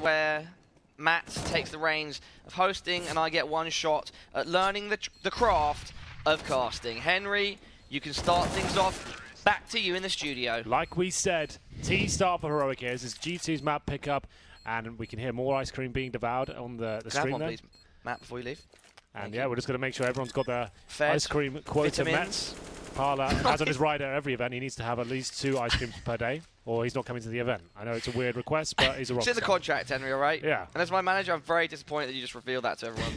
where Matt takes the reins of hosting, and I get one shot at learning the craft of casting. Henry, you can start things off. Back to you in the studio. Like we said, T-start for Heroic here. This is G2's map pickup, and we can hear more ice cream being devoured on the stream one, there. please, Matt, before you leave. And yeah, we're just going to make sure everyone's got their ice cream quota met. Parla has on his rider every event, he needs to have at least 2 ice creams per day, or he's not coming to the event. I know it's a weird request, but he's a rock It's in the star. contract, Henry, all right? Yeah. And as my manager, I'm very disappointed that you just revealed that to everyone.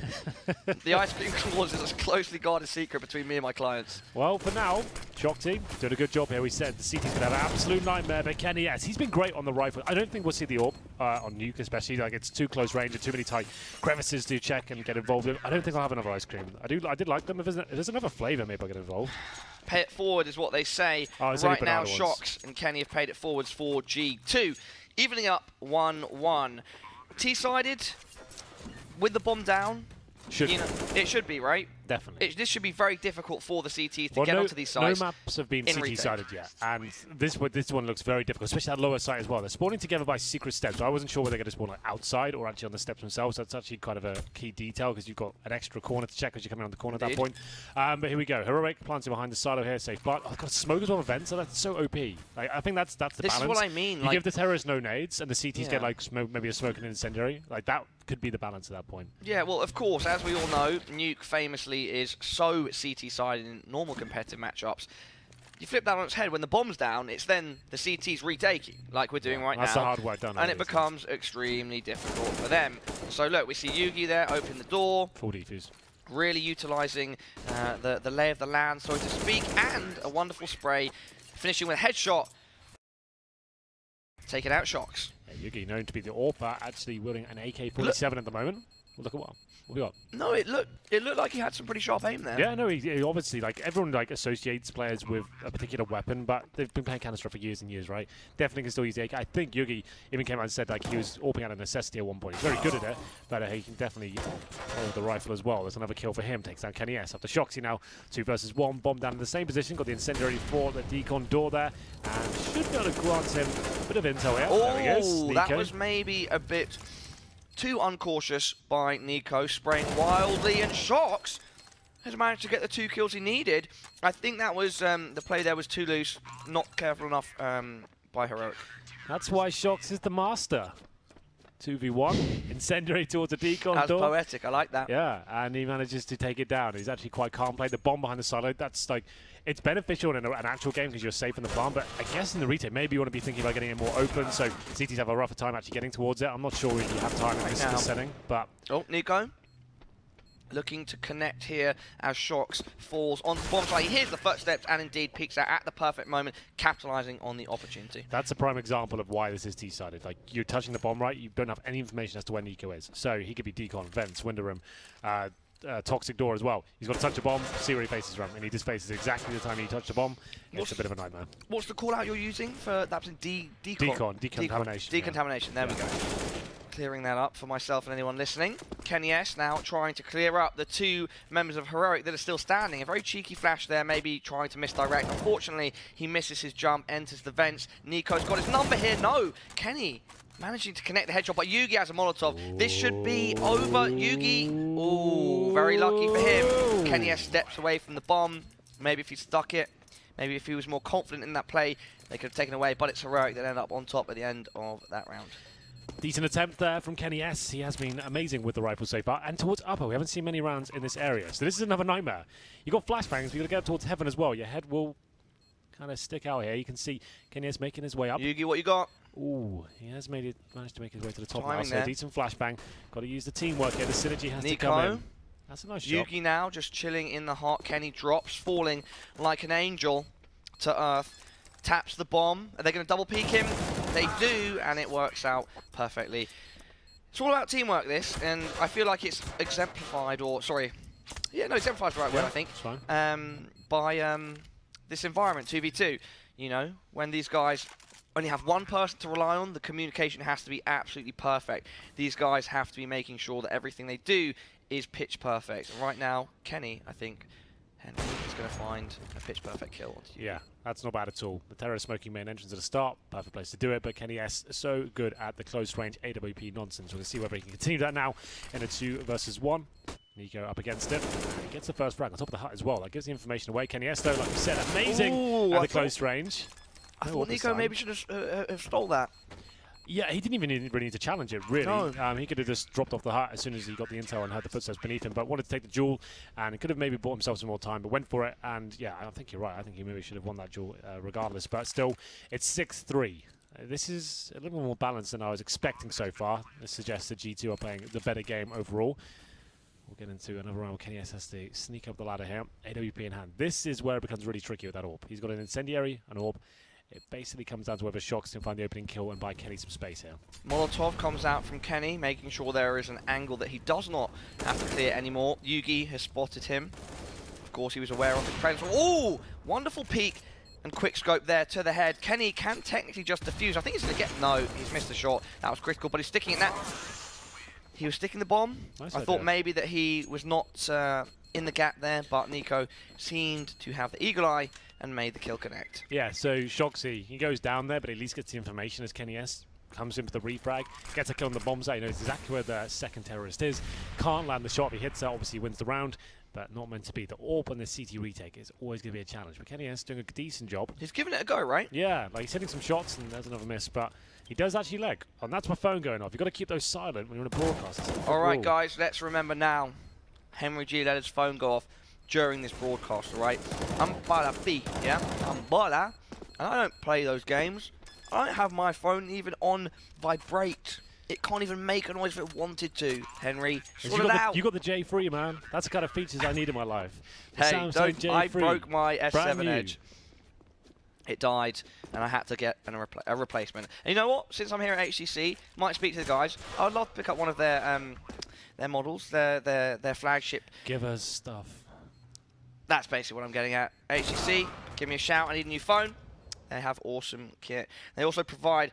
The ice cream clause is a closely guarded secret between me and my clients. Well, for now, Shock Team doing a good job here. We said the CT's going to have an absolute nightmare, but Kenny, yes, he's been great on the rifle. I don't think we'll see the AWP on Nuke, especially. Like, it's too close range and too many tight crevices to check and get involved in. I don't think I'll have another ice cream. I did like them. If there's another flavor, maybe I'll get involved. Pay it forward is what they say. Right now, Shocks and Kenny have paid it forwards for G2. Evening up 1-1. T-sided with the bomb down. It should be, right? Definitely. This should be very difficult for the CTs to get onto these sites. No maps have been CT-sided yet, and this one looks very difficult, especially that lower site as well. They're spawning together by secret steps, so I wasn't sure whether they're going to spawn like outside or actually on the steps themselves. That's actually kind of a key detail because you've got an extra corner to check as you're coming around the corner at that point. But here we go. Heroic planting behind the silo here, safe plant. Oh, I've got a smoke as well event, so that's so OP. Like, I think that's the balance. This is what I mean. You give the terrorists no nades, and the CTs get like maybe a smoke and an incendiary. Like that could be the balance at that point. Yeah, well, of course, as we all know, Nuke famously is so CT-sided in normal competitive matchups. You flip that on its head, when the bomb's down, it's then the CT's retaking, like we're doing right now. That's the hard work done. And it becomes extremely difficult for them. So look, we see Yugi there, open the door. Full defuse. Really utilising the lay of the land, so to speak, and a wonderful spray, finishing with a headshot. Taking out Shocks. Yeah, Yugi known to be the AWP, actually wielding an AK-47 at the moment. Well, look at what we got. No, it looked like he had some pretty sharp aim there. Yeah, no, he obviously, like, everyone like associates players with a particular weapon, but they've been playing Counter-Strike for years and years, right? Definitely can still use the AK. I think Yugi even came out and said like he was AWPing out of necessity at one point. He's very good at it, but he can definitely hold the rifle as well. There's another kill for him. Takes down Kenny S. After Shoxy now, 2 versus 1. Bomb down in the same position. Got the incendiary for the decon door there, and should be able to grant him a bit of intel here. Oh, there he is. that was maybe a bit too uncautious by Nico, spraying wildly, and Shocks has managed to get the 2 kills he needed. I think that was the play there was too loose, not careful enough by Heroic. That's why Shocks is the master. 2v1, incendiary towards the decon That's door. poetic, I like that. Yeah, and he manages to take it down. He's actually quite calm, played the bomb behind the silo. That's like, it's beneficial in an actual game because you're safe in the farm, but I guess in the retake, maybe you want to be thinking about getting it more open, so CTs have a rougher time actually getting towards it. I'm not sure if you have time in this setting, but... Oh, Nico. Looking to connect here as Shocks falls on the bomb site. He hears the footsteps and indeed peeks out at the perfect moment, capitalizing on the opportunity. That's a prime example of why this is T-sided. Like, you're touching the bomb right, you don't have any information as to where Nico is. So he could be decon, vents, window room, toxic door as well. He's got to touch a bomb, see where he faces from, and he just faces exactly the time he touched the bomb. It's a bit of a nightmare. What's the call out you're using for that? Decontamination. Decontamination, there we go. Clearing that up for myself and anyone listening. Kenny S now trying to clear up the 2 members of Heroic that are still standing. A very cheeky flash there, maybe trying to misdirect. Unfortunately, he misses his jump, enters the vents. Nico's got his number here. No, Kenny managing to connect the headshot, but Yugi has a Molotov. This should be over. Yugi, ooh, very lucky for him. Kenny S steps away from the bomb. Maybe if he stuck it, maybe if he was more confident in that play, they could have taken away, but it's Heroic that end up on top at the end of that round. Decent attempt there from Kenny S. He has been amazing with the rifle so far. And towards upper, we haven't seen many rounds in this area. So this is another nightmare. You got flashbangs, but you got to get up towards heaven as well. Your head will kind of stick out here. You can see Kenny S making his way up. Yugi, what you got? Ooh, he has managed to make his way to the top now. So there. decent flashbang. Got to use the teamwork here. The synergy has to come in. That's a nice shot. Yugi now just chilling in the heart. Kenny drops, falling like an angel to earth. Taps the bomb. Are they going to double peek him? They do, and it works out perfectly. It's all about teamwork, this, and I feel like it's exemplified, or sorry, yeah, no, exemplified is the right word, I think. It's fine. By this environment, 2v2. You know, when these guys only have one person to rely on, the communication has to be absolutely perfect. These guys have to be making sure that everything they do is pitch perfect. And right now, Kenny, I think, Henry is going to find a pitch-perfect kill. Yeah, that's not bad at all. The terror smoking main entrance at the start, perfect place to do it, but Kenny S so good at the close-range AWP nonsense. We're going to see whether he can continue that now in a 2 versus 1. Nico up against it. He gets the first frag on top of the hut as well. That gives the information away. Kenny S, though, like you said, amazing at the close range. I thought Nico maybe should have stole that. Yeah, he didn't even really need to challenge it, really. No. He could have just dropped off the hut as soon as he got the intel and heard the footsteps beneath him, but wanted to take the duel, and he could have maybe bought himself some more time, but went for it, and yeah, I think you're right. I think he maybe should have won that duel regardless, but still, it's 6-3. This is a little more balanced than I was expecting so far. This suggests that G2 are playing the better game overall. We'll get into another round. Kenny S has to sneak up the ladder here. AWP in hand. This is where it becomes really tricky with that orb. He's got an incendiary, an orb. It basically comes down to whether Shox can find the opening kill and buy Kenny some space here. Molotov comes out from Kenny, making sure there is an angle that he does not have to clear anymore. Yugi has spotted him. Of course, he was aware of his presence. Oh, wonderful peek and quick scope there to the head. Kenny can technically just defuse. I think he's going to get... No, he's missed the shot. That was critical, but he's sticking it now. He was sticking the bomb. Nice I thought maybe that he was not in the gap there, but Nico seemed to have the eagle eye and made the kill connect. Yeah, so Shoxy, he goes down there, but at least gets the information as Kenny S comes in for the refrag, gets a kill on the bomb site. He knows exactly where the second terrorist is. Can't land the shot. If he hits that, obviously he wins the round, but not meant to be. The AWP and the CT retake is always going to be a challenge. But Kenny S doing a decent job. He's giving it a go, right? Yeah, like he's hitting some shots, and there's another miss, but he does actually leg. And that's my phone going off. You've got to keep those silent when you're in a broadcast. All right, guys, let's remember now. Henry G let his phone go off during this broadcast, all right? I'm Bala B, yeah? I'm Bala, and I don't play those games. I don't have my phone even on vibrate. It can't even make a noise if it wanted to, Henry. Sort it out. You got the J3, man. That's the kind of features I need in my life. Hey, I broke my S7 Edge. It died, and I had to get a replacement. And you know what? Since I'm here at HTC, might speak to the guys. I would love to pick up one of their models, their flagship. Give us stuff. That's basically what I'm getting at. HTC, give me a shout. I need a new phone. They have awesome kit. They also provide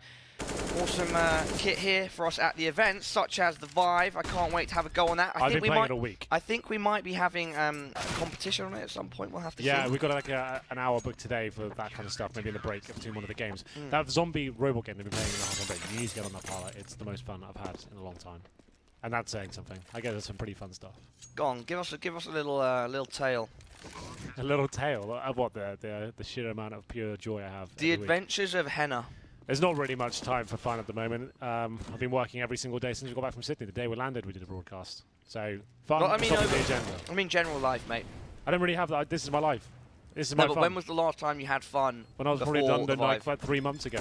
awesome kit here for us at the events, such as the Vive. I can't wait to have a go on that. I've been playing it all week. I think we might be having a competition on it at some point. We'll have to see. Yeah, we've got like an hour booked today for that kind of stuff, maybe in the break between one of the games. That zombie robot game they've been playing in the half break. You need to get on that pilot. It's the most fun I've had in a long time. And that's saying something. I guess there's some pretty fun stuff. Go on, give us a little tale. A little tale of what the sheer amount of pure joy I have. The Adventures of Henna. There's not really much time for fun at the moment. I've been working every single day since we got back from Sydney. The day we landed, we did a broadcast. So fun. Well, I mean, I mean general life, mate. I don't really have that. This is my life. This is my fun. But when was the last time you had fun? When I was probably in London like 3 months ago.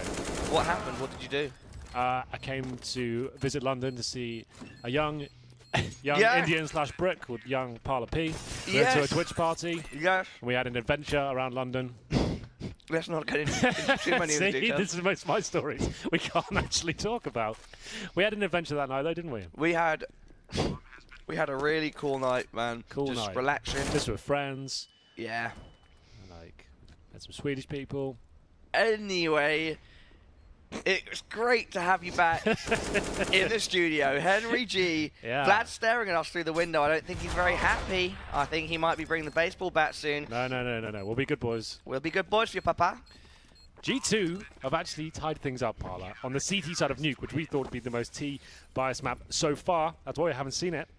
What happened? What did you do? I came to visit London to see a young Indian/Brit called Young Parla P. We went to a Twitch party. Yes. We had an adventure around London. Let's not get into too many of the details. This is most of my stories we can't actually talk about. We had an adventure that night though, didn't we? We had a really cool night, man. Just relaxing. Just with friends. Yeah. Like, had some Swedish people. Anyway, it was great to have you back in the studio. Henry G. Yeah. Vlad's staring at us through the window. I don't think he's very happy. I think he might be bringing the baseball bat soon. No. We'll be good boys. We'll be good boys for you, Papa. G2 have actually tied things up, Parla, on the CT side of Nuke, which we thought would be the most T-biased map so far. That's why we haven't seen it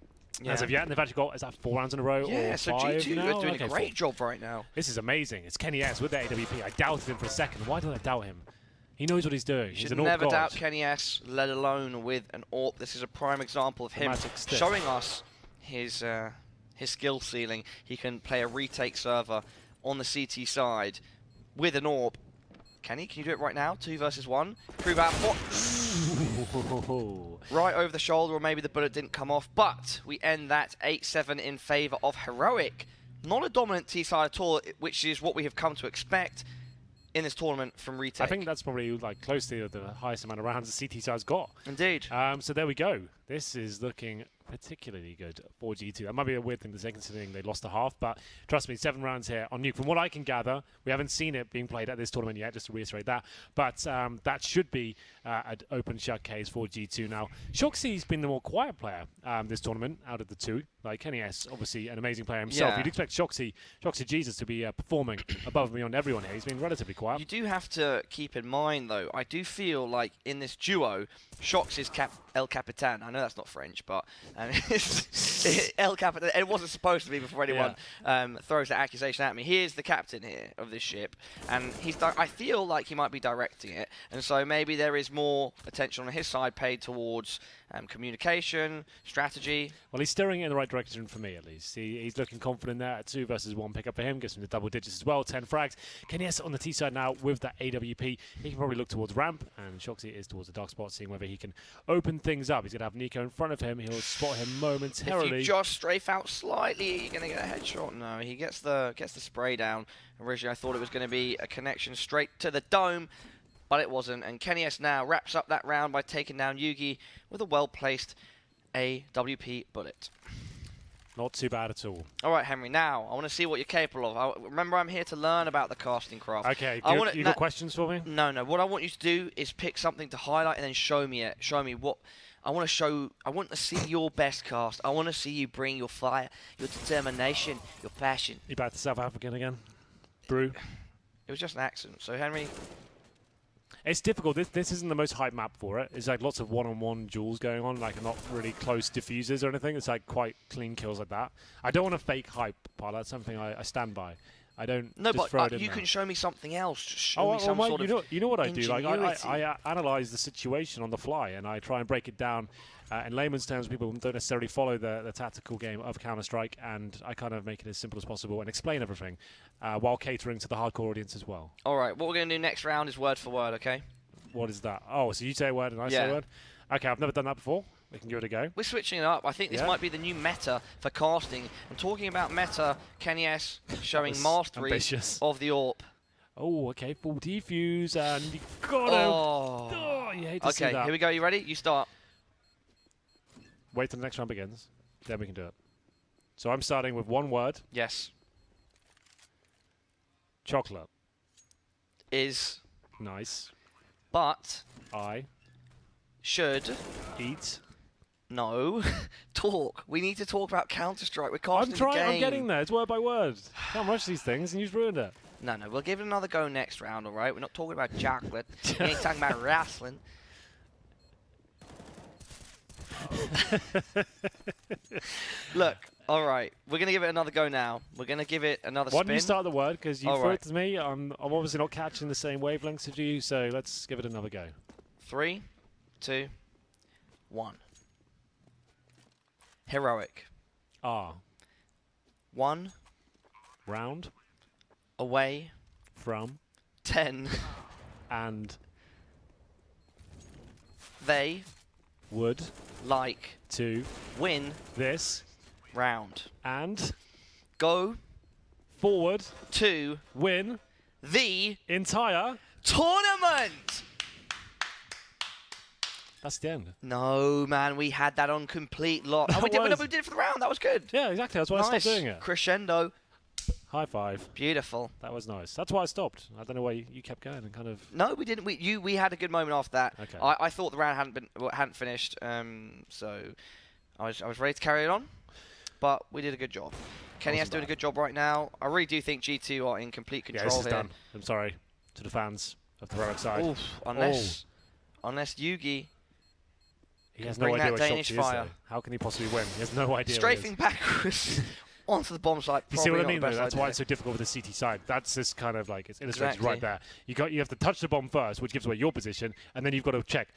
as of yet. And they've actually got, is that 4 rounds in a row or 5 so G2 now? are doing a great job right now. This is amazing. It's Kenny S with the AWP. I doubted him for a second. Why did I doubt him? He knows what he's doing. You should never doubt Kenny S, let alone with an AWP. This is a prime example of him showing us his skill ceiling. He can play a retake server on the CT side with an AWP. Kenny, can you do it right now? 2 versus 1. Prove out what? Right over the shoulder, or maybe the bullet didn't come off. But we end that 8-7 in favor of Heroic. Not a dominant T side at all, which is what we have come to expect in this tournament from Retake. I think that's probably like close to the highest amount of rounds the CT side's got. Indeed. So there we go. This is looking particularly good for G2. That might be a weird thing to say considering they lost a half, but trust me, 7 rounds here on Nuke. From what I can gather, we haven't seen it being played at this tournament yet, just to reiterate that, but that should be an open shut case for G2. Now, Shoxy's been the more quiet player this tournament out of the two. Like Kenny S, obviously an amazing player himself. Yeah. You'd expect Shoxy Jesus to be performing above and beyond everyone here. He's been relatively quiet. You do have to keep in mind, though, I do feel like in this duo, Shox is El Capitan. I know that's not French, but El Capitan. It wasn't supposed to be before anyone throws that accusation at me. He is the captain here of this ship, and I feel like he might be directing it, and so maybe there is more attention on his side paid towards communication, strategy. Well, he's steering in the right direction for me, at least. He's looking confident there. 2 versus 1 pickup for him. Gives him the double digits as well. 10 frags. Kenny S on the T side now with that AWP. He can probably look towards ramp, and Shoxy is towards the dark spot, seeing whether he can open things up. He's going to have Nico in front of him. He'll spot him momentarily. If you just strafe out slightly, you're going to get a headshot. No, he gets the spray down. Originally, I thought it was going to be a connection straight to the dome, but it wasn't. And Kenny S now wraps up that round by taking down Yugi with a well-placed AWP bullet. Not too bad at all. All right, Henry, now I want to see what you're capable of. Remember, I'm here to learn about the casting craft. Okay, you got questions for me? No. What I want you to do is pick something to highlight and then show me it. Show me what... I want to see your best cast. I want to see you bring your fire, your determination, your passion. You back to South African again? Brew? It was just an accident. So, Henry... It's difficult. This isn't the most hype map for it. It's like lots of one-on-one duels going on, like not really close diffusers or anything. It's like quite clean kills like that. I don't want to fake hype, Paul. That's something I stand by. I don't. No, just throw it in you there. can show me something else. Just show me some sort of you know what I do? Like ingenuity. I analyze the situation on the fly and I try and break it down. In layman's terms, people don't necessarily follow the tactical game of Counter-Strike, and I kind of make it as simple as possible and explain everything while catering to the hardcore audience as well. All right, what we're going to do next round is word for word, okay? What is that? Oh, so you say a word and I say a word? Okay, I've never done that before. We can give it a go. We're switching it up. I think this might be the new meta for casting. And talking about meta, Kenny S showing mastery of the AWP. Oh, okay, full defuse, and you got him. Oh, you hate to see that. Okay, here we go. You ready? You start. Wait till the next round begins. Then we can do it. So I'm starting with one word. Yes. Chocolate. Is. Nice. But. I. Should. Eat. No. Talk. We need to talk about Counter-Strike. We're casting the game. I'm getting there. It's word by word. Can't rush these things and you've ruined it. No. We'll give it another go next round, all right? We're not talking about chocolate. We ain't talking about wrestling. Look, all right. We're going to give it another go now. We're going to give it another spin. Why don't you start the word? Because you threw it to me. I'm obviously not catching the same wavelengths as you, so let's give it another go. 3, 2, 1. Heroic. R. 1. Round. Away. From. 10. And. They. Would. Like. To. Win. This. Round. And. Go. Forward. To. Win. The. Entire. Tournament! That's the end. No, man, we had that on complete lock. Oh, we did it for the round. That was good. Yeah, exactly. That's why I stopped doing it. Crescendo. High five. Beautiful. That was nice. That's why I stopped. I don't know why you kept going and kind of. No, we didn't. We had a good moment after that. Okay. I thought the round hadn't finished, so I was ready to carry it on, but we did a good job. Kenny S doing a good job right now. I really do think G2 are in complete control this is here. done. I'm sorry to the fans of the heroic side. Oof, unless Yugi. He has no idea where Shoxy is, though. How can he possibly win? He has no idea. Strafing backwards onto the bomb site. You see what I mean, though? That's why it's so difficult with the CT side. That's just kind of like, it's illustrated right there. You have to touch the bomb first, which gives away your position, and then you've got to check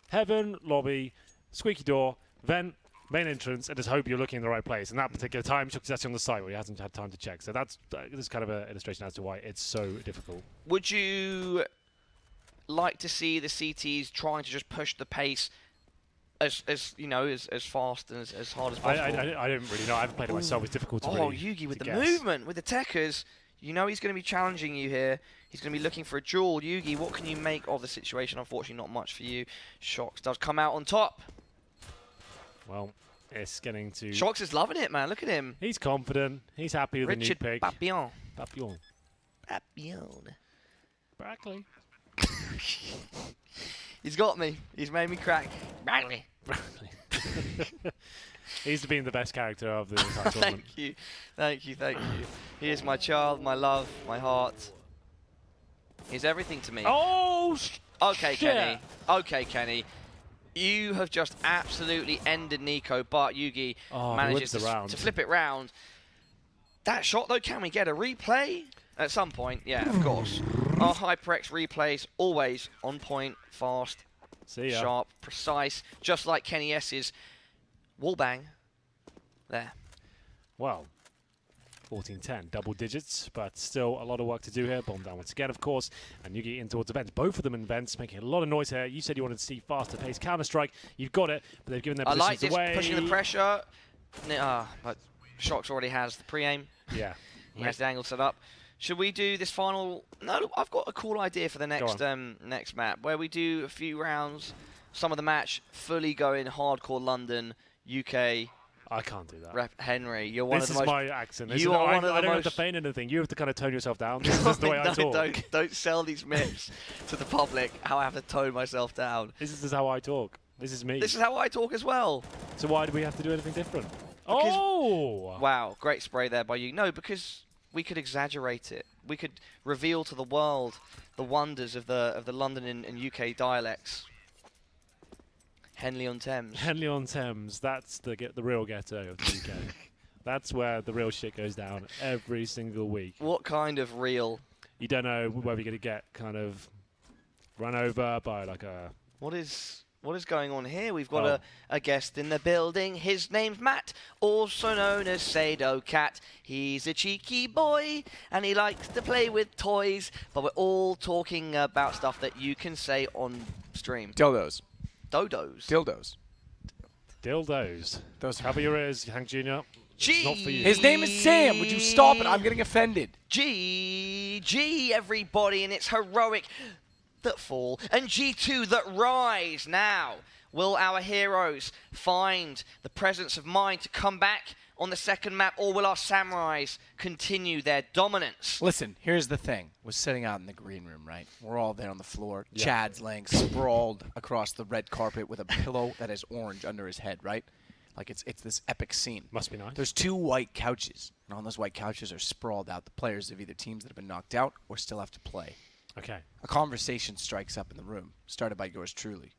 heaven, lobby, squeaky door, vent, main entrance, and just hope you're looking in the right place. And that particular time, Shoxy's actually on the site where he hasn't had time to check. So that's kind of an illustration as to why it's so difficult. Would you like to see the CTs trying to just push the pace as fast and as hard as possible? I don't really know. I haven't played it myself. It's difficult to really Yugi with the guess. movement, with the techers. You know he's going to be challenging you here. He's going to be looking for a duel. Yugi, what can you make of the situation? Unfortunately, not much for you. Shox does come out on top. Well, It's getting to... Shox is loving it, man. Look at him. He's confident. He's happy with Richard the new pick. Papillon. Papillon. Papillon. Brackley. He's got me. He's made me crack. Brackley. Brackley. He's been the best character of the entire tournament. Thank you. Thank you. Thank you. He is my child, my love, my heart. He's everything to me. Oh, okay, shit. Kenny. Okay, Kenny. You have just absolutely ended Nico, but Yugi manages to flip it round. That shot, though, can we get a replay? At some point, yeah, of course. Our HyperX replays, always on point, fast, sharp, precise, just like Kenny S's wall bang. There. Well, 14-10, double digits, but still a lot of work to do here. Bomb down once again, of course, and Yugi in towards the vents. Both of them in vents, making a lot of noise here. You said you wanted to see faster pace Counter-Strike. You've got it, but they've given their positions I like this, away. pushing the pressure. But Shox already has the pre-aim. Yeah. He has the angle set up. Should we do this final... No, I've got a cool idea for the next next map, where we do a few rounds, some of the match fully going hardcore London, UK... I can't do that. Rep Henry, you're one this of the most... This is my accent. You are one of the I don't most... have to feign anything. You have to kind of tone yourself down. This is the way I talk. Don't sell these myths to the public, how I have to tone myself down. This is how I talk. This is me. This is how I talk as well. So why do we have to do anything different? Because, wow, great spray there by you. No, because we could exaggerate it. We could reveal to the world the wonders of the London and UK dialects. Henley-on-Thames. Henley-on-Thames. That's the real ghetto of the UK. That's where the real shit goes down every single week. What kind of real? You don't know whether you're going to get kind of run over by like a... What is going on here? We've got a guest in the building. His name's Matt, also known as Sado Cat. He's a cheeky boy, and he likes to play with toys, but we're all talking about stuff that you can say on stream. Dildos. Dodos. Dildos. Dildos. Those Cover your ears, Hank Jr. Not for you. His name is Sam. Would you stop it? I'm getting offended. G, everybody, and it's heroic that fall and G2 that rise. Now, will our heroes find the presence of mind to come back on the second map, or will our samurais continue their dominance? Listen, here's the thing. We're sitting out in the green room, right? We're all there on the floor. Yeah. Chad's laying sprawled across the red carpet with a pillow that is orange under his head, right? Like it's this epic scene. Must be nice. There's 2 white couches, and on those white couches are sprawled out the players of either teams that have been knocked out or still have to play. Okay. A conversation strikes up in the room, started by yours truly.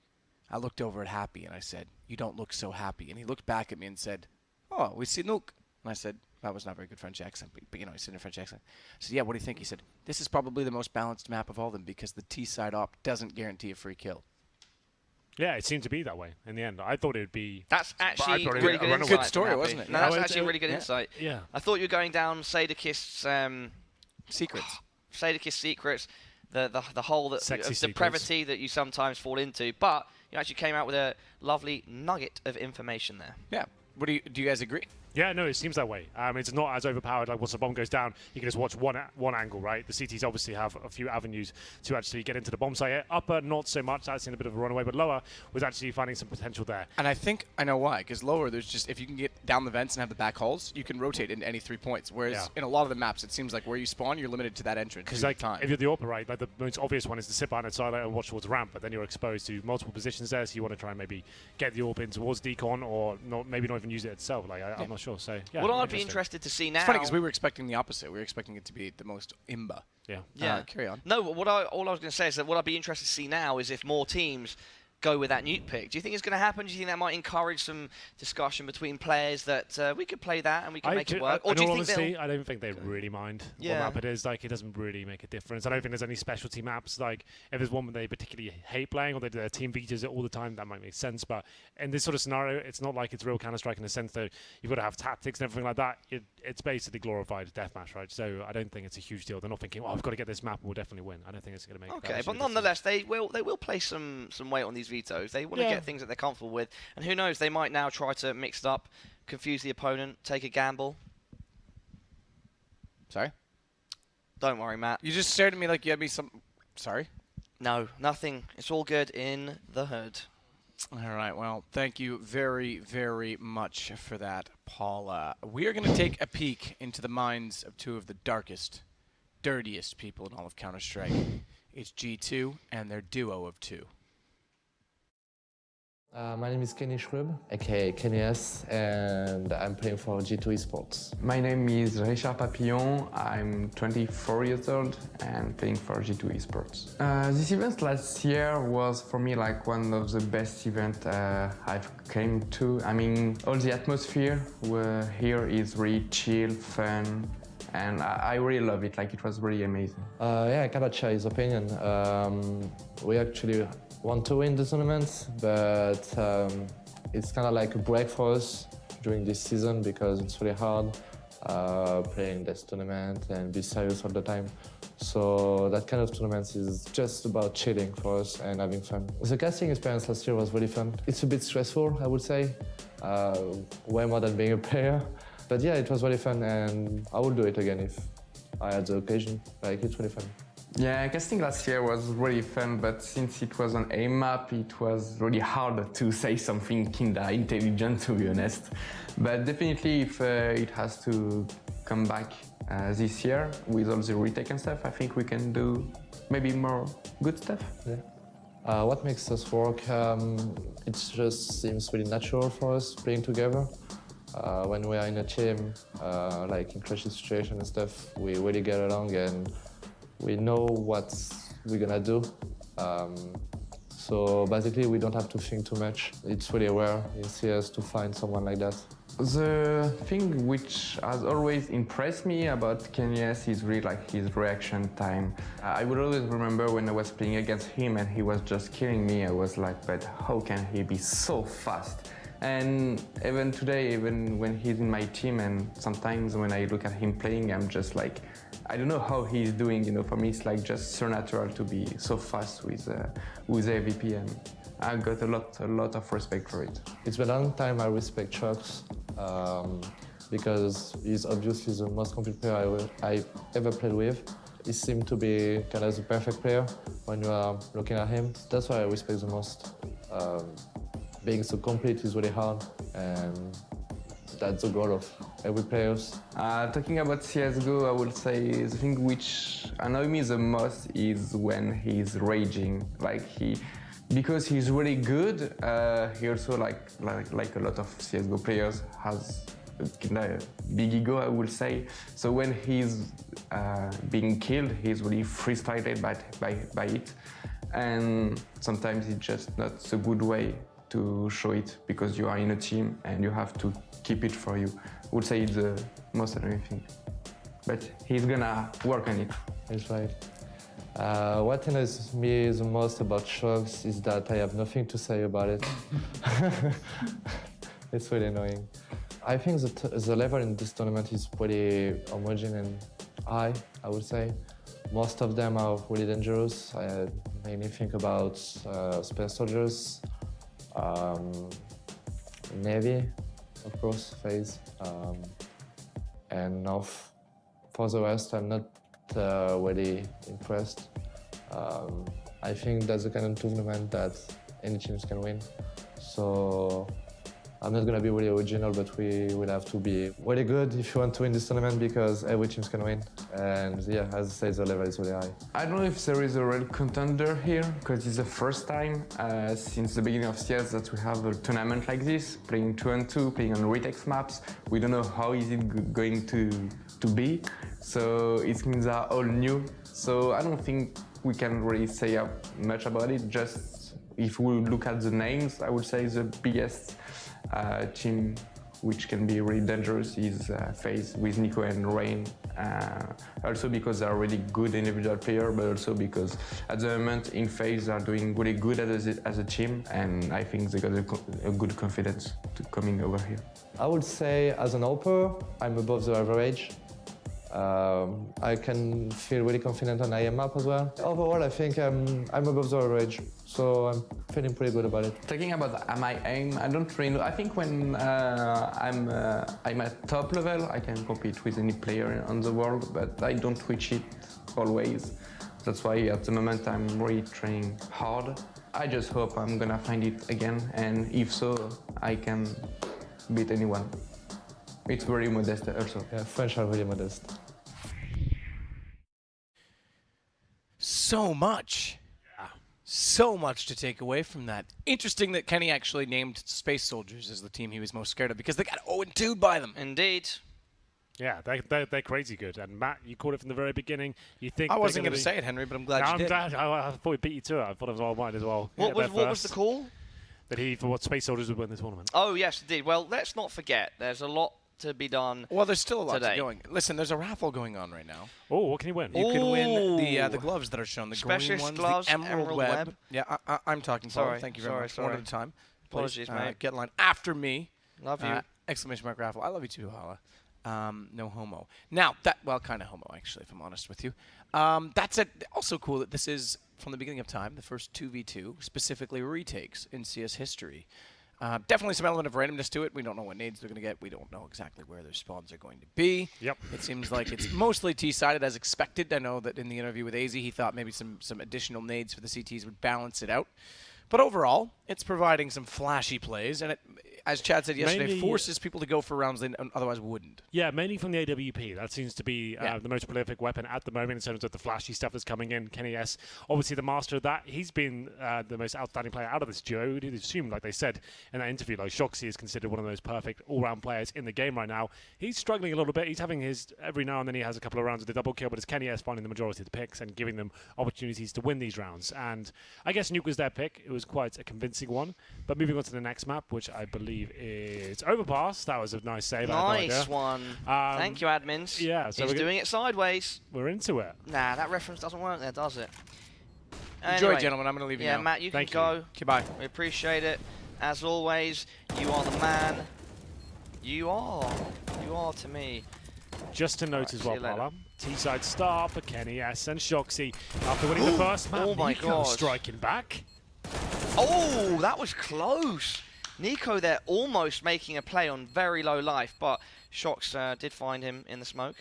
I looked over at Happy and I said, "You don't look so happy." And he looked back at me and said, "Oh, we see Nook." And I said, that was not a very good French accent, but you know, he said in a French accent. I said, "Yeah, what do you think?" He said, "This is probably the most balanced map of all of them because the T-side op doesn't guarantee a free kill." Yeah, it seemed to be that way in the end. I thought it would be... That's actually really good insight. Good story, wasn't it? No, that's actually really good insight. Yeah. I thought you were going down Sadakist's... secrets. Sadakist's secrets, the hole that the brevity that you sometimes fall into, but you actually came out with a lovely nugget of information there. Yeah. What do you guys agree? Yeah, no, it seems that way. It's not as overpowered. Like once the bomb goes down, you can just watch one angle, right? The CTs obviously have a few avenues to actually get into the bomb site. Upper, not so much. That's seen a bit of a runaway, but lower was actually finding some potential there. And I think I know why. Because lower, there's just if you can get down the vents and have the back holes, you can rotate into any 3 points. Whereas in a lot of the maps, it seems like where you spawn, you're limited to that entrance. Because like if you're the upper, right, like the most obvious one is to sit behind a silo and watch towards the ramp, but then you're exposed to multiple positions there, so you want to try and maybe get the AWP in towards decon, or maybe not even use it itself. Like I'm not sure. So yeah. What I'd be interested to see now. It's funny because we were expecting the opposite. We were expecting it to be the most imba. Yeah. Yeah. Carry on. No, all I was going to say is that what I'd be interested to see now is if more teams go with that nuke pick. Do you think it's going to happen? Do you think that might encourage some discussion between players that we could play that and we can make it work? Or do you think I don't think they really mind what map it is. Like, it doesn't really make a difference. I don't think there's any specialty maps. Like, if there's one they particularly hate playing or their team features it all the time, that might make sense. But in this sort of scenario, it's not like it's real Counter-Strike in the sense that you've got to have tactics and everything like that. It's basically glorified deathmatch, right? So I don't think it's a huge deal. They're not thinking, I've got to get this map and we'll definitely win. I don't think it's going to make Okay, but nonetheless, they will place some weight on these vetoes. They want to get things that they're comfortable with. And who knows, they might now try to mix it up, confuse the opponent, take a gamble. Sorry? Don't worry, Matt. You just stared at me like you had me some... Sorry? No, nothing. It's all good in the hood. All right, well, thank you very, very much for that, Paula. We are going to take a peek into the minds of two of the darkest, dirtiest people in all of Counter-Strike. It's G2 and their duo of two. My name is Kenny Schrub, aka Kenny S, and I'm playing for G2 Esports. My name is Richard Papillon. I'm 24 years old and playing for G2 Esports. This event last year was for me like one of the best events I've came to. I mean, all the atmosphere here is really chill, fun, and I really love it. Like, it was really amazing. Yeah, I cannot share his opinion. We actually want to win the tournament, but it's kind of like a break for us during this season because it's really hard playing this tournament and be serious all the time. So that kind of tournament is just about chilling for us and having fun. The casting experience last year was really fun. It's a bit stressful, I would say, way more than being a player. But yeah, it was really fun, and I would do it again if I had the occasion. Like, it's really fun. Yeah, casting last year was really fun, but since it was on a map, it was really hard to say something kinda intelligent, to be honest. But definitely, if it has to come back this year with all the retake and stuff, I think we can do maybe more good stuff. Yeah. What makes us work? It just seems really natural for us playing together. When we are in a team, like in crisis situation and stuff, we really get along and we know what we're gonna do. So basically, we don't have to think too much. It's really rare in CS to find someone like that. The thing which has always impressed me about Kenyes is really like his reaction time. I would always remember when I was playing against him and he was just killing me, I was like, but how can he be so fast? And even today, even when he's in my team, and sometimes when I look at him playing, I'm just like, I don't know how he's doing, you know, for me it's like just so natural to be so fast with AVP, and I got a lot of respect for it. It's been a long time I respect Chucks because he's obviously the most complete player I ever played with. He seemed to be kind of the perfect player when you are looking at him. That's why I respect the most. Being so complete is really hard, and that's the goal of every player. Talking about CSGO, I would say the thing which annoys me the most is when he's raging. Like because he's really good, he also like a lot of CSGO players has a big ego, I would say. So when he's being killed, he's really frustrated by it, and sometimes it's just not a good way to show it because you are in a team and you have to keep it for you. I would say it's the most annoying thing. But he's gonna work on it. That's right. What annoys me the most about Shogs is that I have nothing to say about it. It's really annoying. I think the level in this tournament is pretty homogeneous and high, I would say. Most of them are really dangerous. I mainly think about Space Soldiers, Navy, of course, FaZe, and North. For the rest, I'm not really impressed. I think that's the kind of tournament that any teams can win. So I'm not gonna be really original, but we will have to be really good if you want to win this tournament because every team can win. And yeah, as I say, the level is really high. I don't know if there is a real contender here because it's the first time since the beginning of CS that we have a tournament like this, playing 2-on-2, playing on retext maps. We don't know how is it going to be. So it means are all new. So I don't think we can really say much about it. Just if we look at the names, I would say the biggest team which can be really dangerous is FaZe with Nico and Rain. Also because they are really good individual player, but also because at the moment in FaZe they are doing really good as a team, and I think they got a good confidence to coming over here. I would say as an AWPer, I'm above the average. I can feel really confident on IM map as well. Overall, I think I'm above the average, so I'm feeling pretty good about it. Talking about my aim, I don't really know. I think when I'm at top level, I can compete with any player on the world, but I don't reach it always. That's why at the moment I'm really training hard. I just hope I'm gonna find it again, and if so, I can beat anyone. It's very modest also. Yeah, French are really modest. So much. So much to take away from that. Interesting that Kenny actually named Space Soldiers as the team he was most scared of because they got 0-2 by them. Indeed. Yeah, they're crazy good. And Matt, you called it from the very beginning. You think I wasn't going to say it, Henry, but I'm glad you did. I thought we beat you to it. I thought it was all mine as well. What was the call? That he, for what Space Soldiers would win the tournament. Oh, yes, indeed. Well, let's not forget, there's a lot to be done. Well, there's still a lot today. going. Listen, there's a raffle going on right now. Oh, what can you win? You can win Ooh. the gloves that are shown, the Specialist green ones, gloves, the emerald web. Yeah, I'm talking. Paul. Sorry, Thank you very much. sorry. One at a time. Apologies, Please, mate. Get in line after me. Love you. Exclamation mark raffle. I love you too, Hala. No homo. Now, well, kind of homo, actually, if I'm honest with you. That's it. Also cool that this is, from the beginning of time, the first 2v2, specifically retakes in CS history. Definitely some element of randomness to it. We don't know what nades they're going to get. We don't know exactly where their spawns are going to be. Yep. It seems like it's mostly T-sided as expected. I know that in the interview with AZ, he thought maybe some additional nades for the CTs would balance it out. But overall, it's providing some flashy plays, and it, as Chad said yesterday, Mainly forces people to go for rounds they otherwise wouldn't. Yeah, mainly from the AWP. That seems to be the most prolific weapon at the moment in terms of the flashy stuff that's coming in. Kenny S, obviously the master of that. He's been the most outstanding player out of this duo. You'd assume, like they said in that interview, like Shoxy is considered one of the most perfect all-round players in the game right now. He's struggling a little bit. He's having his, every now and then he has a couple of rounds with the double kill, but it's Kenny S finding the majority of the picks and giving them opportunities to win these rounds. And I guess Nuke was their pick. It was quite a convincing one. But moving on to the next map, which I believe is Overpass. That was a nice save. Nice one. Thank you, admins. Yeah, so he's doing it sideways. We're into it. Nah, that reference doesn't work there, does it? Enjoy, Anyway, gentlemen. I'm going to leave you yeah, now. Matt, you Thank can go. Okay, bye. We appreciate it. As always, you are the man. You are to me. Just to note Right, as see well, you later. Pala, T-side start for Kenny S and Shoxy after winning the first map. Oh my Nico God. striking back. Oh, that was close. Nico there almost making a play on very low life, but Shox did find him in the smoke.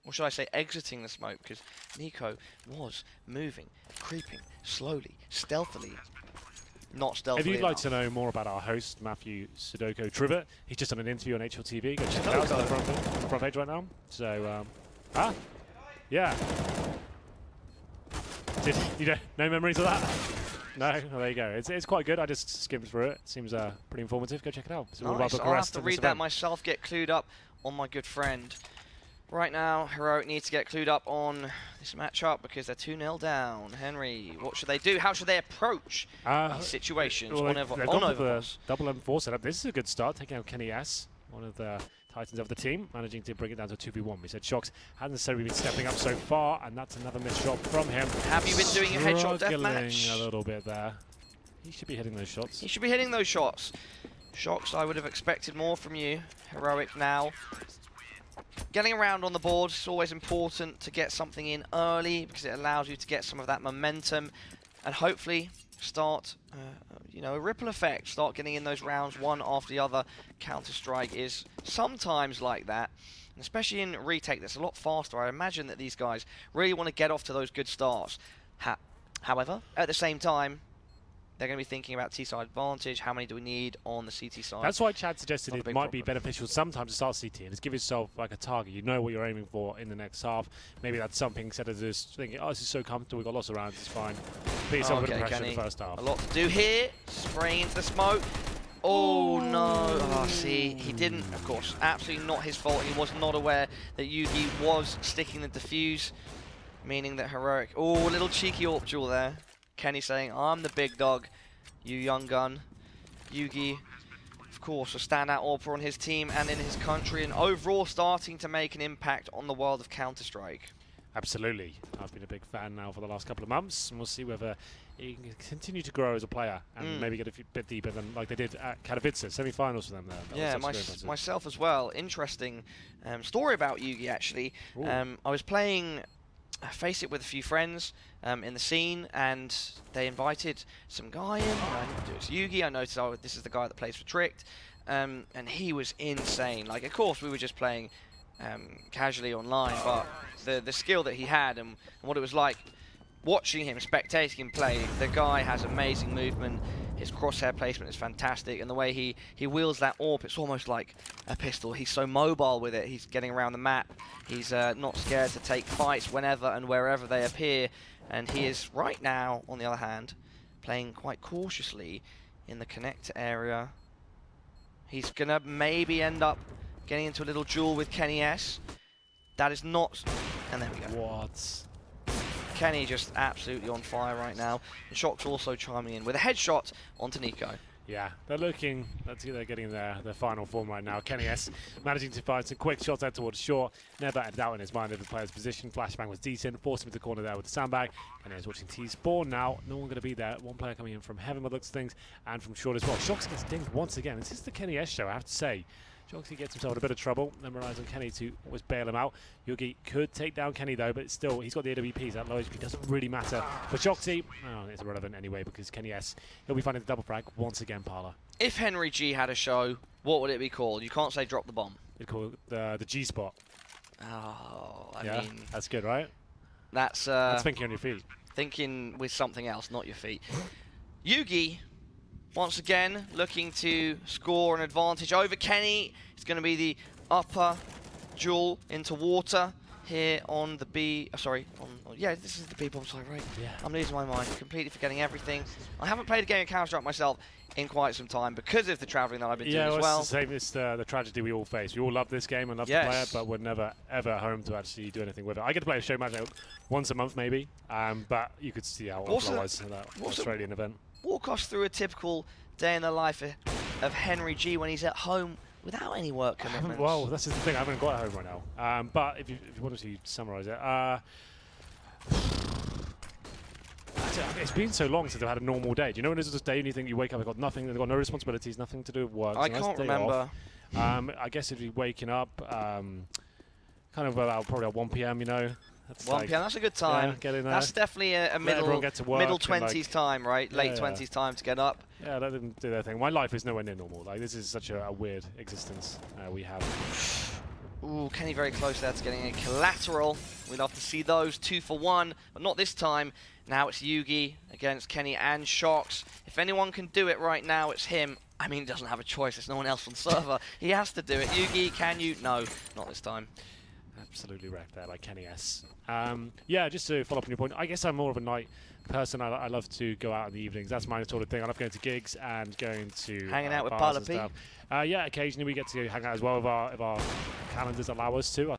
Or should I say exiting the smoke, because Nico was moving, creeping, slowly, stealthily. Not stealthily If you'd like enough. to know more about our host, Matthew Sudoku Trivet, he's just done an interview on HLTV. Go check it out. It's on the front page right now. So, yeah. No memories of that? No? Well, there you go. It's quite good. I just skimmed through it. Seems pretty informative. Go check it out. It's all about Nice. I'll have Bucharest to and this read that event. myself, get clued up on my good friend. Right now, Heroic needs to get clued up on this matchup because they're 2-0 down. Henry, what should they do? How should they approach these situations Well, on they've gone for the Overpass? double M4 setup. This is a good start, taking out Kenny S, one of the titans of the team, managing to bring it down to 2v1. We said Shox hasn't necessarily been stepping up so far, and that's another missed shot from him. Have you been doing your headshot Struggling deathmatch? a little bit there. He should be hitting those shots. He should be hitting those shots. Shox, I would have expected more from you. Heroic now. Getting around on the board is always important to get something in early because it allows you to get some of that momentum and hopefully start, a ripple effect. Start getting in those rounds one after the other. Counter-Strike is sometimes like that, and especially in retake that's a lot faster. I imagine that these guys really want to get off to those good starts. However, at the same time, they're going to be thinking about T-side advantage. How many do we need on the CT side? That's why Chad suggested Not a it big might be problem. beneficial sometimes to start CT and just give yourself like a target. You know what you're aiming for in the next half. Maybe that's something instead of just thinking, oh, this is so comfortable, we've got lots of rounds, it's fine. Be yourself a bit of pressure in the first half. A lot to do here. Spraying into the smoke. Oh no. Oh, see, he didn't, of course. Absolutely not his fault. He was not aware that Yugi was sticking the defuse, meaning that Heroic. Oh, a little cheeky AWP duel there. Kenny saying, I'm the big dog, you young gun. Yugi, of course, a standout AWPer on his team and in his country, and overall starting to make an impact on the world of Counter-Strike. Absolutely. I've been a big fan now for the last couple of months, and we'll see whether he can continue to grow as a player and maybe get a bit deeper than like they did at Katowice, semi-finals for them there. That Yeah, was very impressive. myself as well. Interesting story about Yugi, actually. I was playing Face It with a few friends in the scene, and they invited some guy in. It was Yugi. I noticed, oh, this is the guy that plays for Tricked, and he was insane. Like, of course, we were just playing casually online, but the skill that he had and what it was like watching him, spectating him play, the guy has amazing movement. His crosshair placement is fantastic, and the way he wields that AWP, it's almost like a pistol. He's so mobile with it. He's getting around the map. He's not scared to take fights whenever and wherever they appear. And he is right now, on the other hand, playing quite cautiously in the connector area. He's gonna maybe end up getting into a little duel with Kenny S. That is not, and there we go. What? Kenny just absolutely on fire right now. And Shock's also chiming in with a headshot onto Nico. Yeah, they're looking, they're getting their final form right now. Kenny S managing to find some quick shots out towards short. Never had doubt in his mind of the player's position. Flashbang was decent, forced him to the corner there with the sandbag. Kenny is watching T spawn now. No one going to be there. One player coming in from heaven by the looks of things, and from short as well. Shox gets dinged once again. This is the Kenny S show, I have to say. Shoxy gets himself in a bit of trouble, then relies on Kenny to always bail him out. Yugi could take down Kenny though, but still, he's got the AWPs. That low HP doesn't really matter. For Shoxy, oh, it's irrelevant anyway because Kenny S, he'll be finding the double frag once again, Parla. If Henry G had a show, what would it be called? You can't say drop the bomb. They'd call it the G spot. Oh, I Yeah, mean, that's good, right? that's Thinking on your feet. thinking with something else, not your feet. Yugi, once again, looking to score an advantage over Kenny. It's going to be the upper duel into water here on the B. Yeah, this is the B bomb side, right? Yeah. I'm losing my mind, completely forgetting everything. I haven't played a game of Counter-Strike myself in quite some time because of the traveling that I've been doing as well. It's the same. It's the tragedy we all face. We all love this game and love to play it, but we're never ever at home to actually do anything with it. I get to play a show match once a month maybe, but you could see how awful I was in that Australian event. Walk us through a typical day in the life of Henry G when he's at home without any work commitments. Well, that's just the thing. I haven't got it home right now. But if you want to summarise it, it's been so long since I've had a normal day. Do you know when it's just a day and you think you wake up, I've got nothing, I've got no responsibilities, nothing to do with work. I can't remember. I guess if you're waking up, kind of about probably at 1 PM, you know. That's 1 like, PM, that's a good time. Yeah, get in there. That's definitely a everyone get to work middle and, 20s like, time, right? Late 20s time to get up. Yeah, let them do their thing. My life is nowhere near normal. Like, this is such a weird existence we have. Ooh, Kenny very close there to getting a collateral. We'd love to see those 2 for 1, but not this time. Now it's Yugi against Kenny and Shox. If anyone can do it right now, it's him. I mean, he doesn't have a choice. There's no one else on the server. He has to do it. Yugi, can you? No, not this time. Absolutely wrecked there by Kenny S. Yeah, just to follow up on your point, I guess I'm more of a night person. I love to go out in the evenings. That's my sort of thing. I love going to gigs and going to hanging out with bars Parla and P. stuff. Yeah, occasionally we get to hang out as well if our calendars allow us to.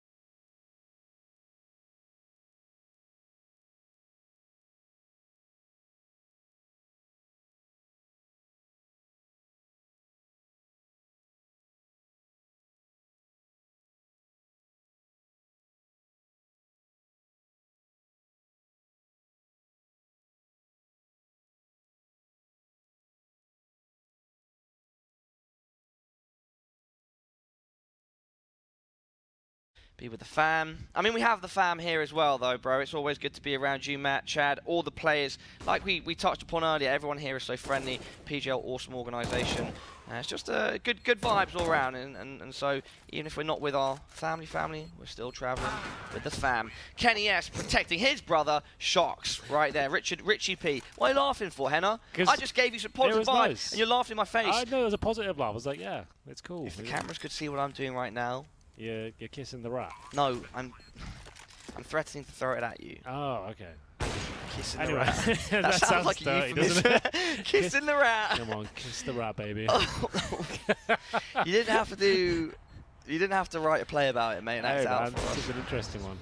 Be with the fam. I mean, we have the fam here as well, though, bro. It's always good to be around you, Matt, Chad, all the players. Like we touched upon earlier, everyone here is so friendly. PGL, awesome organisation. It's just good vibes all around. And so, even if we're not with our family, we're still travelling with the fam. Kenny S protecting his brother, Shox, right there. Richie P. What are you laughing for, Henna? I just gave you some positive vibes, nice. and you're laughing in my face. I know, it was a positive laugh. I was like, yeah, it's cool. If the cameras could see what I'm doing right now. You're kissing the rat. No, I'm threatening to throw it at you. Oh, okay. Kissing Anyway, the rat. That sounds like a dirty, euphemism. doesn't it? Kissing the rat. Come on, kiss the rat, baby. You didn't have to do. You didn't have to write a play about it, mate. That's out for this us. is an interesting one.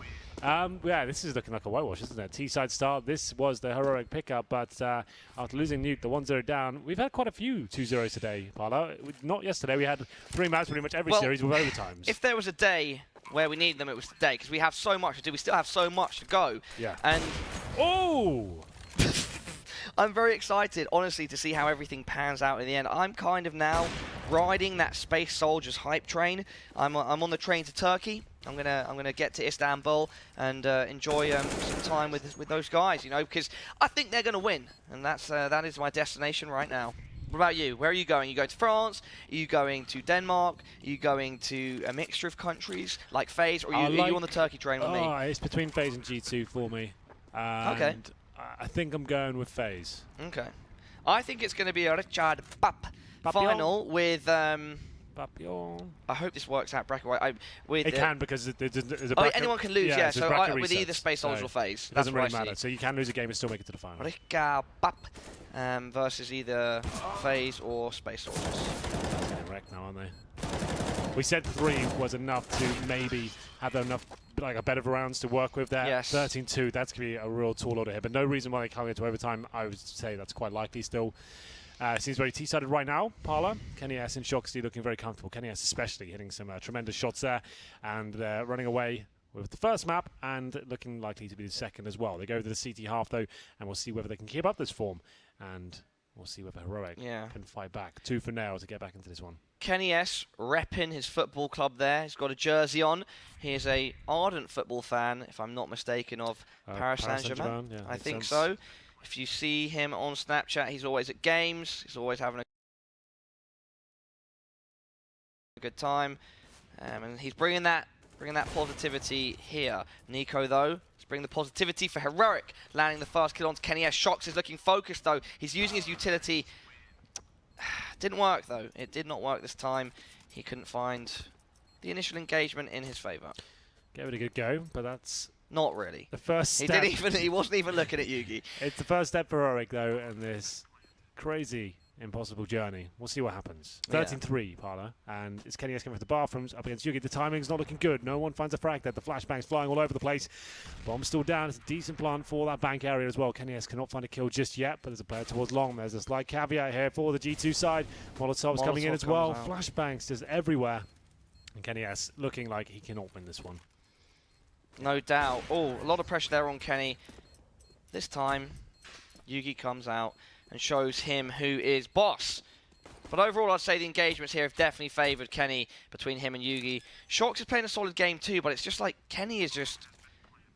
Yeah, this is looking like a whitewash, isn't it? T-side start. This was the heroic pickup, but after losing Nuke, the 1-0 down, we've had quite a few 2-0s today, Parla. Not yesterday. We had 3 maps pretty much every series with overtimes. If there was a day where we needed them, it was today, because we have so much to do. We still have so much to go. Yeah. And oh! I'm very excited, honestly, to see how everything pans out in the end. I'm kind of now riding that Space Soldiers hype train. I'm on the train to Turkey. I'm gonna get to Istanbul and enjoy some time with those guys, you know, because I think they're gonna win, and that is my destination right now. What about you? Where are you going? You go to France? Are you going to Denmark? Are you going to a mixture of countries like FaZe, or are you on the Turkey train with me? It's between FaZe and G2 for me. Okay. I think I'm going with FaZe. Okay. I think it's going to be a Richard Pap Papillon. final with... Papillon. I hope this works out bracket. With It can because there's a oh, bracket. anyone can lose, yeah. there's So bracket with either resets, Space Soldier or so FaZe. it That's doesn't what really I matter. see. So you can lose a game and still make it to the final. Richard Pap versus either FaZe or Space Soldiers. They're getting wrecked now, aren't they? We said 3 was enough to maybe have enough, like a better rounds to work with there. Yes. 13-2, that's going to be a real tall order here. But no reason why they can't get to overtime. I would say that's quite likely still. Seems very T-sided right now. Parla, Kenny S and Shoxy looking very comfortable. Kenny S especially hitting some tremendous shots there. And they're running away with the first map and looking likely to be the second as well. They go to the CT half though, and we'll see whether they can keep up this form. And we'll see whether Heroic can fight back. 2 for now to get back into this one. Kenny S repping his football club there. He's got a jersey on. He is a ardent football fan, if I'm not mistaken, of Paris Saint-Germain. Yeah, I think sense. so. If you see him on Snapchat, he's always at games. He's always having a good time, and he's bringing that positivity here. Nico though, he's bringing the positivity for Heroic, landing the first kill onto Kenny S. Shox is looking focused though. He's using his utility. Didn't work though. It did not work this time. He couldn't find the initial engagement in his favour. Gave it a good go, but that's not really. the first step. He wasn't even looking at Yugi. It's the first step for Heroic though, and this crazy, impossible journey. We'll see what happens. 13-3, Parla, and it's Kenny S coming for the bathrooms up against Yugi. The timing's not looking good. No one finds a frag there. The flashbang's flying all over the place. Bomb's still down. It's a decent plant for that bank area as well. Kenny S cannot find a kill just yet, but there's a player towards long. There's a slight caveat here for the G2 side. Molotov's coming in as well. Flashbangs just everywhere. And Kenny S looking like he cannot win this one. No doubt. Oh, a lot of pressure there on Kenny. This time, Yugi comes out and shows him who is boss. But overall, I'd say the engagements here have definitely favoured Kenny between him and Yugi. Shox is playing a solid game too, but it's just like Kenny is just...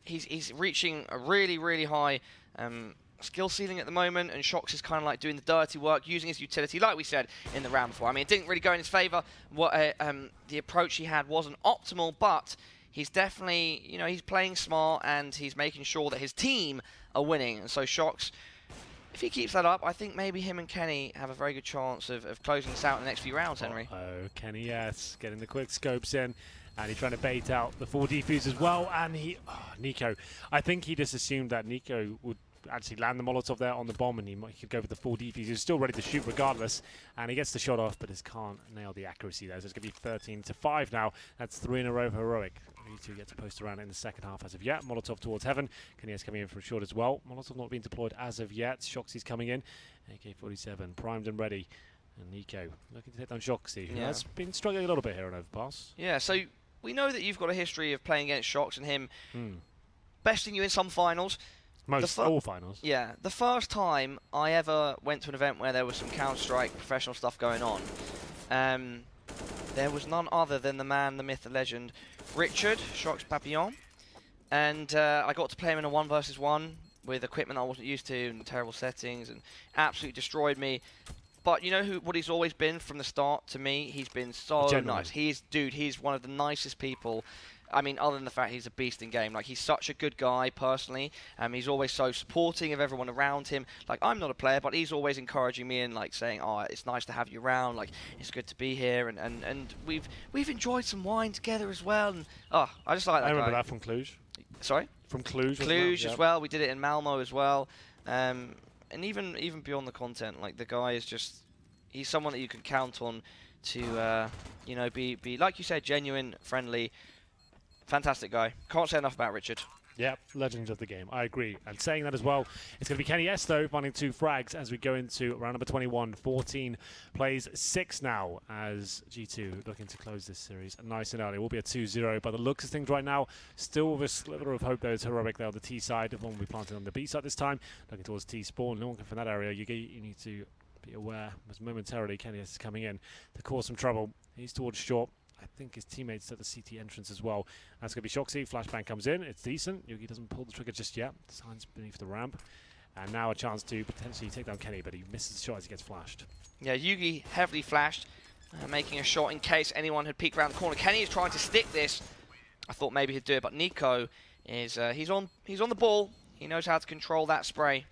He's reaching a really, really high skill ceiling at the moment, and Shox is kind of like doing the dirty work, using his utility, like we said in the round before. I mean, it didn't really go in his favour. The approach he had wasn't optimal, but he's definitely, you know, he's playing smart and he's making sure that his team are winning. And so Shox, if he keeps that up, I think maybe him and Kenny have a very good chance of closing this out in the next few rounds, Henry. Oh, Kenny, yes, getting the quick scopes in, and he's trying to bait out the 4 defuse as well. And Nico, I think he just assumed that Nico would actually land the Molotov there on the bomb, and he could go for the 4 defuse. He's still ready to shoot regardless, and he gets the shot off, but just can't nail the accuracy there. So it's going to be 13-5 now. That's 3 in a row for Heroic. Two get to post around in the second half as of yet. Molotov towards heaven. Kenny is coming in for a short as well. Molotov not being deployed as of yet. Shoxy's coming in. AK-47 primed and ready. And Nico looking to take down Shoxy, who has been struggling a little bit here on Overpass. Yeah, so we know that you've got a history of playing against Shox and him besting you in some finals. Most all finals. Yeah, the first time I ever went to an event where there was some Counter-Strike professional stuff going on, there was none other than the man, the myth, the legend, Richard, Shox Papillon. And I got to play him in a 1 versus 1 with equipment I wasn't used to and terrible settings, and absolutely destroyed me. But you know what he's always been from the start to me? He's been so nice. He's one of the nicest people. I mean, other than the fact he's a beast in game, like he's such a good guy personally. He's always so supporting of everyone around him. Like, I'm not a player, but he's always encouraging me and like saying, "Oh, it's nice to have you around. Like, it's good to be here." And we've enjoyed some wine together as well. And I just like that. I remember that from Cluj. Sorry, from Cluj. Cluj as well. We did it in Malmo as well. And even beyond the content, like the guy is just—he's someone that you can count on to be like you said, genuine, friendly. Fantastic guy. Can't say enough about Richard. Yep, legend of the game. I agree. And saying that as well, it's going to be Kenny S, though, finding 2 frags as we go into round number 21. 14 plays 6 now as G2 looking to close this series nice and early. It will be a 2-0 by the looks of things right now. Still with a sliver of hope there is Heroic there on the T side. One will be planted on the B side this time. Looking towards T spawn. No one can from that area. You need to be aware as momentarily Kenny S is coming in to cause some trouble. He's towards short. I think his teammates at the CT entrance as well. That's going to be Shoxy. Flashbang comes in. It's decent. Yugi doesn't pull the trigger just yet. Signs beneath the ramp. And now a chance to potentially take down Kenny, but he misses the shot as he gets flashed. Yeah, Yugi heavily flashed, making a shot in case anyone had peeked around the corner. Kenny is trying to stick this. I thought maybe he'd do it, but Nico is he's on the ball. He knows how to control that spray.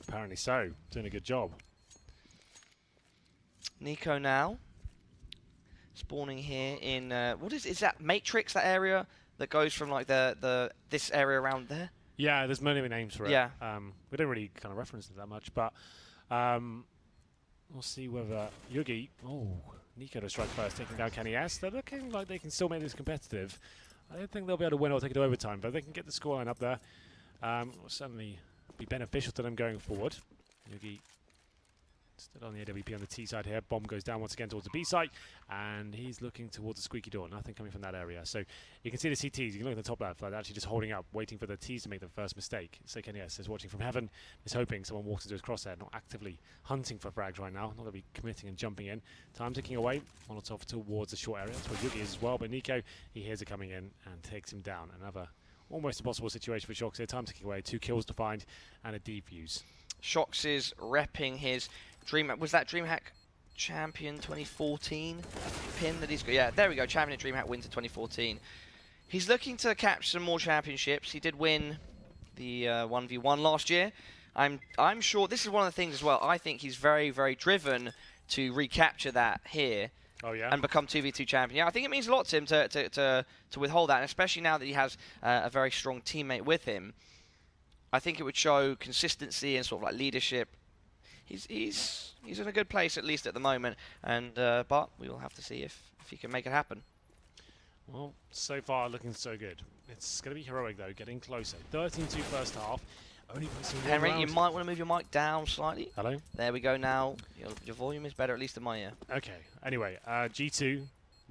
Apparently so. Doing a good job. Nico now spawning here in what is that Matrix, that area that goes from like this area around there? Yeah, there's many names for it. Yeah. We don't really kind of reference it that much, but we'll see whether Yugi. Oh, Nico to strike first, taking down Kenny S. They're looking like they can still make this competitive. I don't think they'll be able to win or take it to overtime, but if they can get the scoreline up there, will certainly be beneficial to them going forward. Yugi still on the AWP on the T side here. Bomb goes down once again towards the B site, and he's looking towards the squeaky door. Nothing coming from that area. So you can see the CTs. You can look at the top left, like actually just holding up, waiting for the Ts to make the first mistake. So Kenny S is watching from heaven, is hoping someone walks into his crosshair, not actively hunting for frags right now, not to be committing and jumping in. Time ticking away. Molotov towards the short area. That's where Yugi is as well. But Nico, he hears it coming in and takes him down. Another almost impossible situation for Shox here. Time ticking away. 2 kills to find and a defuse. Shox is repping his DreamHack. Was that DreamHack Champion 2014 pin that he's got? Yeah, there we go. Champion at DreamHack Winter 2014. He's looking to capture some more championships. He did win the 1v1 last year. I'm sure this is one of the things as well. I think he's very, very driven to recapture that here. Oh yeah. And become 2v2 champion. Yeah, I think it means a lot to him to withhold that, and especially now that he has a very strong teammate with him. I think it would show consistency and sort of like leadership. He's in a good place, at least at the moment, and but we will have to see if he can make it happen. Well, so far looking so good. It's going to be heroic though, getting closer. 13-2 first half. Only posting one Henry, round. you might want to move your mic down slightly. Hello? There we go now. Your volume is better, at least in my ear. Okay, anyway, G2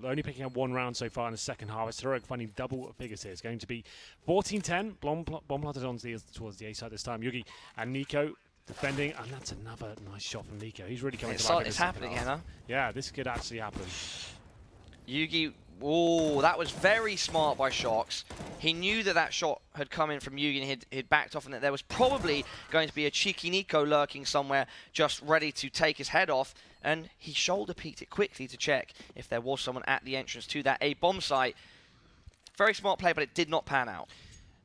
only picking up 1 round so far in the second half. It's heroic finding double figures here. It's going to be 14-10. Bomb planted on towards the A side this time. Yugi and Nico defending, and that's another nice shot from Nico. He's really coming to life. It's happening, Henna. Yeah, this could actually happen. Yugi, oh, that was very smart by Shox. He knew that that shot had come in from Yugi and he'd backed off, and that there was probably going to be a cheeky Nico lurking somewhere just ready to take his head off, and he shoulder peeked it quickly to check if there was someone at the entrance to that A bomb site. Very smart play, but it did not pan out.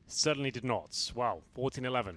Certainly did not. Wow, 14-11.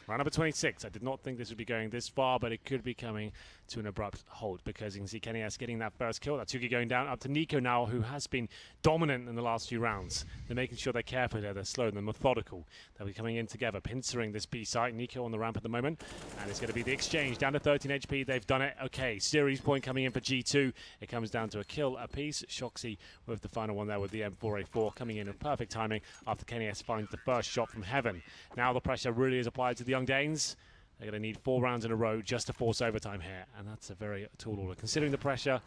Round number 26. I did not think this would be going this far, but it could be coming to an abrupt halt, because you can see Kenny S getting that first kill. That's Yugi going down, up to Nico now, who has been dominant in the last few rounds. They're making sure they're careful there, they're slow, they're methodical. They'll be coming in together, pincering this B site. Nico on the ramp at the moment, and it's going to be the exchange. Down to 13 HP, they've done it. Okay, series point coming in for G2. It comes down to a kill apiece. Shoxy with the final one there with the M4A4 coming in perfect timing after Kenny S finds the first shot from heaven. Now the pressure really is applied to the Young Danes. They're going to need 4 rounds in a row just to force overtime here, and that's a very tall order considering the pressure,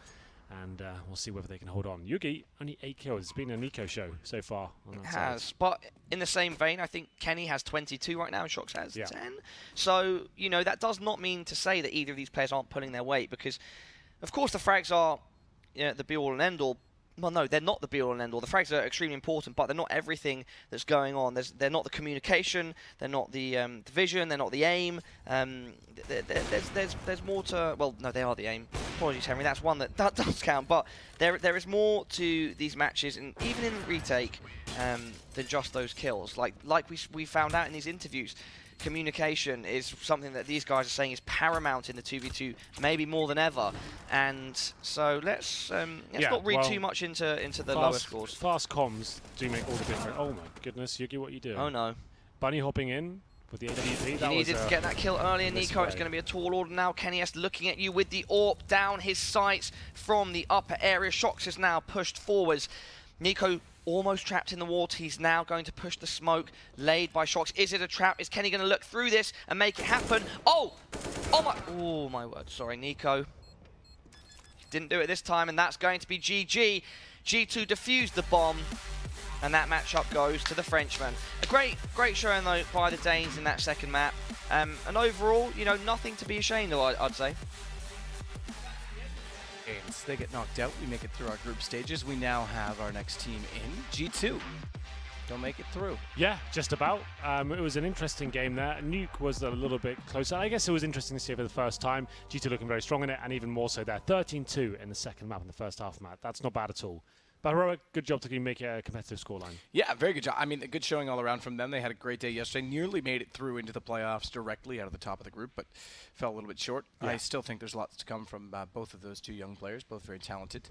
and we'll see whether they can hold on. Yugi, only 8 kills. It's been a Nico show so far on that side. But in the same vein, I think Kenny has 22 right now and Shox has 10. Yeah. So, you know, that does not mean to say that either of these players aren't pulling their weight, because, of course, the frags are, you know, the be-all and end-all. Well, no, they're not the be-all and end-all. The frags are extremely important, but they're not everything that's going on. They're not the communication. They're not the vision. They're not the aim. There's more to... Well, no, they are the aim. Apologies, Henry. That's one that does count. But there is more to these matches, and even in retake, than just those kills. Like we found out in these interviews, communication is something that these guys are saying is paramount in the 2v2, maybe more than ever. And so let's not read too much into the lower scores. Fast comms do make all the difference. Oh my goodness, Yugi, what are you doing? Oh no. Bunny hopping in with the AWP. He needed to get that kill earlier, Nico. It's going to be a tall order now. Kenny S looking at you with the AWP down his sights from the upper area. Shox is now pushed forwards. Nico almost trapped in the water. He's now going to push the smoke laid by Shox. Is it a trap? Is Kenny going to look through this and make it happen? Oh my word. Sorry, Nico. Didn't do it this time, and that's going to be GG. G2 defused the bomb, and that matchup goes to the Frenchman. A great showing though by the Danes in that second map. And overall, you know, nothing to be ashamed of, I'd say. They get knocked out. We make it through our group stages. We now have our next team in G2. Don't make it through. Yeah, just about. It was an interesting game there. Nuke was a little bit closer. I guess it was interesting to see for the first time. G2 looking very strong in it, and even more so there. 13-2 in the second map, in the first half map. That's not bad at all. But Heroic, good job to make it a competitive scoreline. Yeah, very good job. I mean, a good showing all around from them. They had a great day yesterday. Nearly made it through into the playoffs directly out of the top of the group, but fell a little bit short. Yeah. I still think there's lots to come from both of those two young players, both very talented.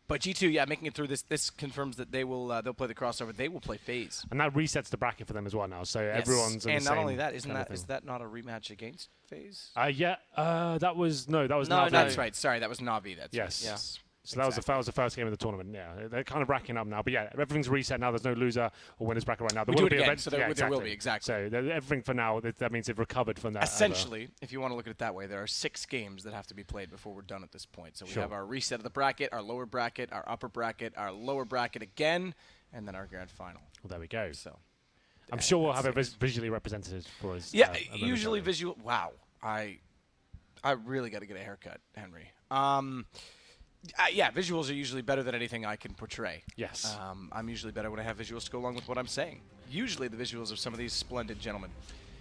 But G2, yeah, making it through this confirms that they'll play the crossover. They will play FaZe. And that resets the bracket for them as well now. So Yes. everyone's in and the not same only that, is that not a rematch against FaZe? that was Navi. No. That's right. Sorry, that was Navi. That's Yes. right. Yeah. So that was the first game of the tournament. Yeah, they're kind of racking up now. But yeah, everything's reset now. There's no loser or winners bracket right now. There We do will it be again, events. so there will be, exactly. So everything for now. That means they've recovered from that. Essentially, if you want to look at it that way, there are 6 games that have to be played before we're done at this point. So we Sure. have our reset of the bracket, our lower bracket, our upper bracket, our lower bracket again, and then our grand final. Well, there we go. So I'm sure we'll that's have it it. visually represented for us. Yeah, momentarily. usually visual. Wow, I really got to get a haircut, Henry. Yeah, visuals are usually better than anything I can portray. Yes. I'm usually better when I have visuals to go along with what I'm saying. Usually the visuals of some of these splendid gentlemen.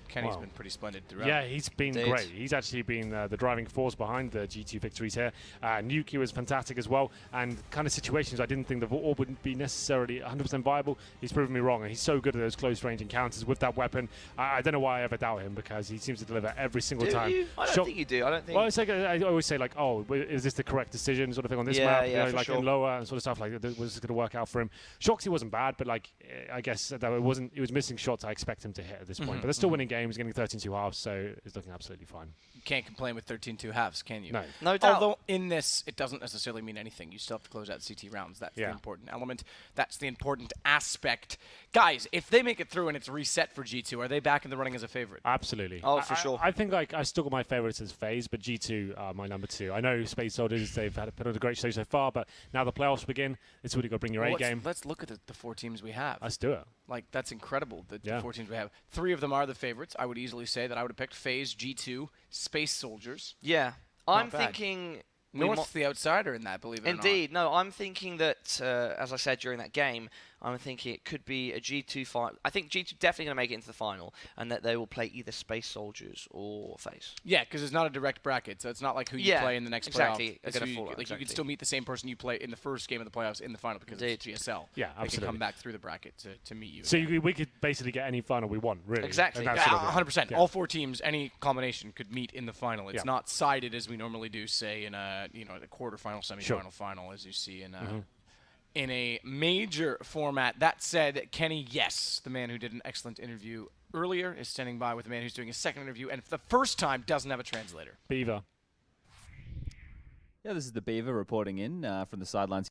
Kenny's Wow. been pretty splendid throughout. Yeah, he's been Indeed. great. He's actually been the driving force behind the G2 victories here. Nuki was fantastic as well, and kind of situations I didn't think the orb would be necessarily 100% viable. He's proven me wrong, and he's so good at those close-range encounters with that weapon. I don't know why I ever doubt him, because he seems to deliver every single Do time. you? I don't Shot- think you do. I don't think. Well, it's like I always say, like, oh, is this the correct decision, sort of thing on this Yeah, map? yeah, for like sure. in lower and sort of stuff like that. Was going to work out for him. Shoxy wasn't bad, but like I guess that it wasn't. He was missing shots I expect him to hit at this point. But they're still winning games, getting 13-2 halves, so it's looking absolutely fine. You can't complain with 13-2 halves, can you? No. No doubt. Although in this, it doesn't necessarily mean anything. You still have to close out CT rounds. That's the Yeah. important element. That's the important aspect. Guys, if they make it through and it's reset for G2, are they back in the running as a favorite? Absolutely. Oh, for sure. I think like I still got my favourites as FaZe, but G2 are my number 2. I know Space Soldiers, they've put on a great show so far, but now the playoffs begin. It's really got to bring your Well, A game. Let's look at the 4 teams we have. Let's do it. Like, that's incredible, the Yeah. 4 teams we have. 3 of them are the favorites. I would easily say that I would have picked FaZe, G2, Space Soldiers. Yeah. I'm bad. thinking. North's the outsider in that, believe it or not. Indeed. No, I'm thinking that, as I said during that game, I'm thinking it could be a G2 final. I think G2 definitely going to make it into the final, and that they will play either Space Soldiers or FaZe. Yeah, because it's not a direct bracket, so it's not like who you Yeah, play in the next exactly. playoff. It's They're gonna who you- fall out, like you exactly. could still meet the same person you play in the first game of the playoffs in the final because it's GSL. Yeah, They can absolutely. come back through the bracket to meet you. So we could basically get any final we want, really. Exactly. And that's Yeah, sort of it. 100%. Yeah. All 4 teams, any combination could meet in the final. It's Yeah. not sided as we normally do, say in a the quarterfinal, semifinal, final, as you see in in a major format. That said, Kenny, yes, the man who did an excellent interview earlier, is standing by with the man who's doing a second interview, and for the first time doesn't have a translator. Beaver. Yeah, this is the Beaver reporting in from the sidelines.